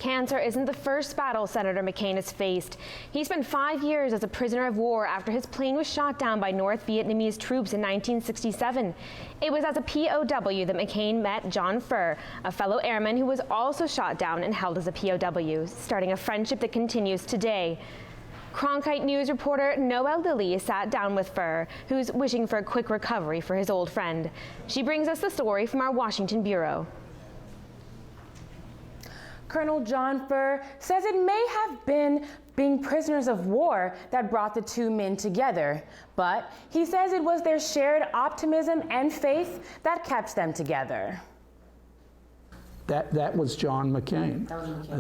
cancer isn't the first battle Senator McCain has faced. He spent 5 years as a prisoner of war after his plane was shot down by North Vietnamese troops in 1967. It was as a POW that McCain met John Furr, a fellow airman who was also shot down and held as a POW, starting a friendship that continues today. Cronkite News reporter Noelle Lilly sat down with Furr, who's wishing for a quick recovery for his old friend. She brings us the story from our Washington bureau. Colonel John Furr says it may have been being prisoners of war that brought the two men together, but he says it was their shared optimism and faith that kept them together. That was John McCain.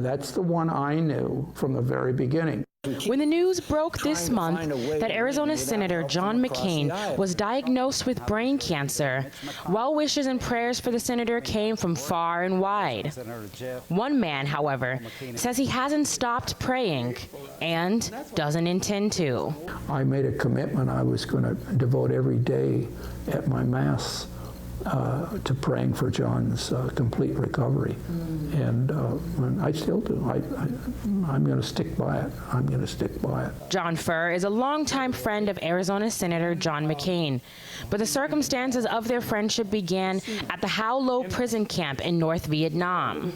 That's the one I knew from the very beginning. When the news broke this month that Arizona Senator John McCain was diagnosed with brain cancer, well wishes and prayers for the senator came from far and wide. One man, however, says he hasn't stopped praying and doesn't intend to. I made a commitment I was going to devote every day at my Mass to praying for John's complete recovery, and I still do. I'm going to stick by it. I'm going to stick by it. John Furr is a longtime friend of Arizona Senator John McCain, but the circumstances of their friendship began at the How Lo prison camp in North Vietnam.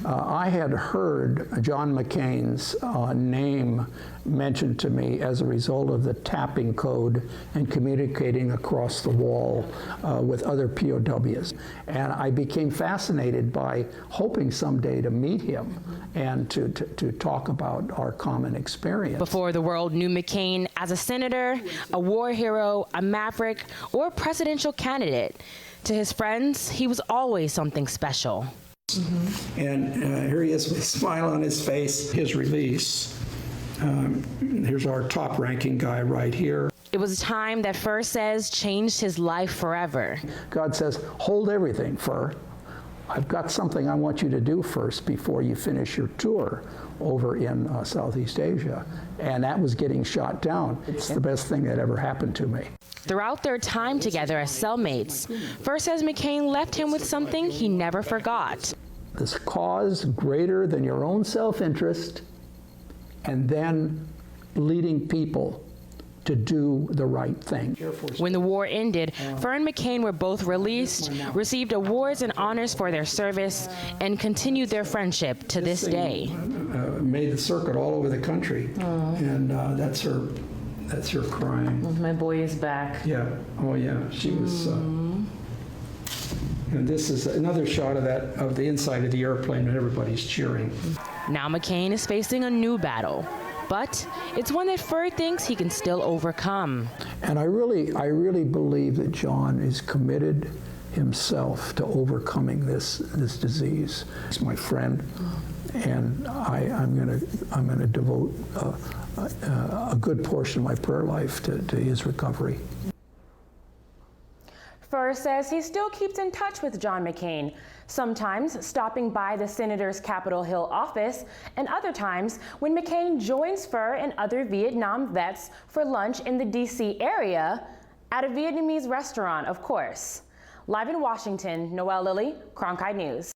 I had heard John McCain's name mentioned to me as a result of the tapping code and communicating across the wall with other POWs. And I became fascinated by hoping someday to meet him and to talk about our common experience. Before the world knew McCain as a senator, a war hero, a maverick, or presidential candidate, to his friends, he was always something special. And here he is with a smile on his face, his release. Here's our top-ranking guy right here. It was a time that Furr says changed his life forever. God says, hold everything, Furr. I've got something I want you to do first before you finish your tour over in Southeast Asia. And that was getting shot down. It's the best thing that ever happened to me. Throughout their time together as cellmates, Furr says McCain left him with something he never forgot. This cause greater than your own self-interest, and then leading people to do the right thing. When the war ended, Furr and McCain were both released, received awards and honors for their service, and continued their friendship to this day. Made the circuit all over the country, and that's her crying. My boy is back. Yeah, oh yeah, she was. And this is another shot of the inside of the airplane, and everybody's cheering. Now McCain is facing a new battle, but it's one that Furr thinks he can still overcome. And I really believe that John is committed himself to overcoming this disease. He's my friend, and I'm going to devote a good portion of my prayer life to his recovery. Furr says he still keeps in touch with John McCain, sometimes stopping by the senator's Capitol Hill office, and other times when McCain joins Furr and other Vietnam vets for lunch in the D.C. area, at a Vietnamese restaurant, of course. Live in Washington, Noelle Lilly, Cronkite News.